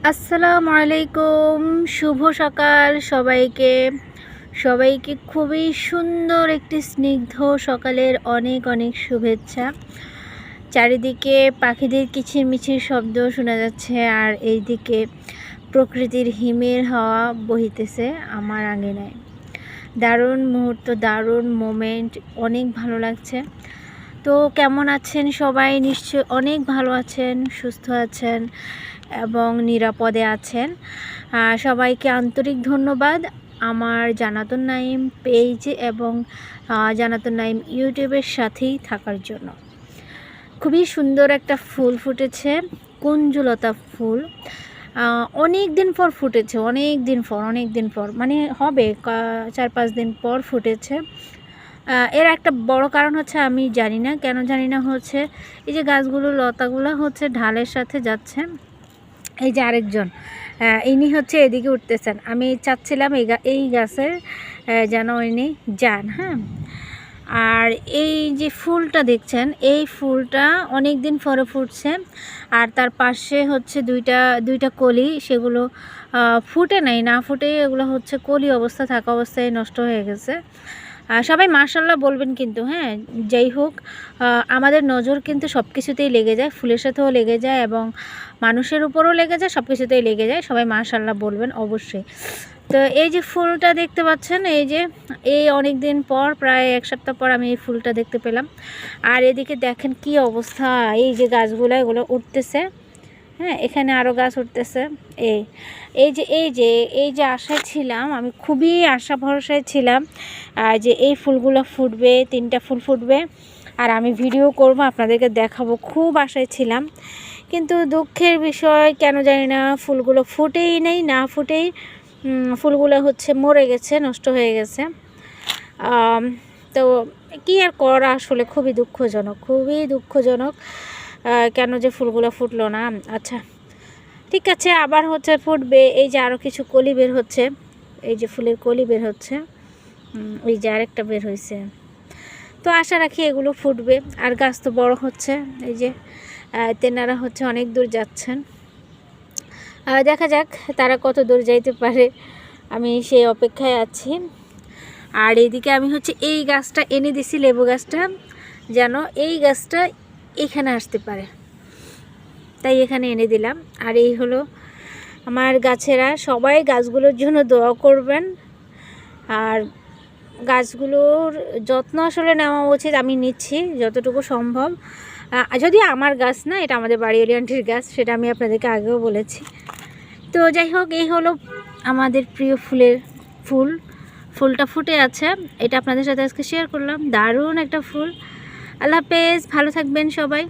আসসালামু আলাইকুম, শুভ সকাল সবাইকে। সবাইকে খুবই সুন্দর একটি স্নিগ্ধ সকালের অনেক অনেক শুভেচ্ছা। চারিদিকে পাখিদের কিচিরমিচির শব্দ শোনা যাচ্ছে, আর এইদিকে প্রকৃতির হিমেল হাওয়া বহিতেছে আমার আঙিনায়। দারুণ মুহূর্ত, দারুণ মোমেন্ট, অনেক ভালো লাগছে। তো কেমন আছেন সবাই? নিশ্চয় অনেক ভালো আছেন, সুস্থ আছেন এবং নিরাপদে আছেন। সবাইকে আন্তরিক ধন্যবাদ আমার জানাতুন নাইম পেজ এবং জানাতুন নাইম ইউটিউবের সাথেই থাকার জন্য। খুবই সুন্দর একটা ফুল ফুটেছে, কুঞ্জলতা ফুল। অনেক দিন পর ফুটেছে, অনেক দিন পর মানে হবে 4-5 দিন পর ফুটেছে। এর একটা বড় কারণ হচ্ছে, আমি জানি না কেন জানি না, হচ্ছে এই যে গাছগুলো লতাগুলো হচ্ছে ঢালের সাথে যাচ্ছে। এই যে আরেকজন ইনি হচ্ছে এদিকে উঠতেছেন, আমি চাচ্ছিলাম এই গাছের যেন ইনি যান। হ্যাঁ, আর এই যে ফুলটা দেখছেন, এই ফুলটা অনেক দিন পরে ফুটছে, আর তার পাশে হচ্ছে দুইটা কলি, সেগুলো ফুটে নাই, না ফুটে এগুলো হচ্ছে কলি থাকা অবস্থায় নষ্ট হয়ে গেছে। সবাই মাশাআল্লাহ বলবেন কিন্তু। হ্যাঁ, যাই হোক, আমাদের নজর কিন্তু সব কিছুতেই লেগে যায়, ফুলের সাথেও লেগে যায় এবং মানুষের উপরও লেগে যায়, সব কিছুতেই লেগে যায়। সবাই মাশাআল্লাহ বলবেন অবশ্যই। তো এই যে ফুলটা দেখতে পাচ্ছেন, এই অনেক দিন পর, প্রায় 1 সপ্তাহ পর আমি এই ফুলটা দেখতে পেলাম। আর এদিকে দেখেন কি অবস্থা, এই যে গাছগুলো এগুলো উঠতেছে। হ্যাঁ, এখানে আরও গাছ উঠতেছে। এই যে আশায় ছিলাম, আমি খুবই আশা ভরসায় ছিলাম যে এই ফুলগুলো ফুটবে, 3টা ফুল ফুটবে আর আমি ভিডিও করব, আপনাদেরকে দেখাবো, খুব আশায় ছিলাম। কিন্তু দুঃখের বিষয়, কেন জানি না ফুলগুলো ফুটেই নেই, না ফুটেই ফুলগুলো হচ্ছে মরে গেছে, নষ্ট হয়ে গেছে। তো কি আর করা, আসলে খুবই দুঃখজনক কেন যে ফুলগুলো ফুটলো না। আচ্ছা ঠিক আছে, আবার হচ্ছে ফুটবে। এই যে আরও কিছু কলি বের হচ্ছে, এই যে ফুলের কলি বের হচ্ছে, ওই যে আরেকটা বের হয়েছে। তো আশা রাখি এগুলো ফুটবে, আর গাছ তো বড় হচ্ছে। এই যে তেনারা হচ্ছে অনেক দূর যাচ্ছেন, দেখা যাক তারা কত দূর যাইতে পারে, আমি সেই অপেক্ষায় আছি। আর এইদিকে আমি হচ্ছে এই গাছটা এনে দিছি, লেবু গাছটা, যেন এই গাছটা এখানে আসতে পারে, তাই এখানে এনে দিলাম। আর এই হলো আমার গাছেরা, সবাই গাছগুলোর জন্য দোয়া করবেন। আর গাছগুলোর যত্ন আসলে নেওয়া উচিত, আমি নিচ্ছি যতটুকু সম্ভব। যদিও আমার গাছ না, এটা আমাদের বাড়িওয়ালি আন্টির গাছ, সেটা আমি আপনাদেরকে আগেও বলেছি। তো যাই হোক, এই হলো আমাদের প্রিয় ফুলটা ফুটে আছে, এটা আপনাদের সাথে আজকে শেয়ার করলাম। দারুণ একটা ফুল। আল্লাহ হাফেজ, ভালো থাকবেন সবাই।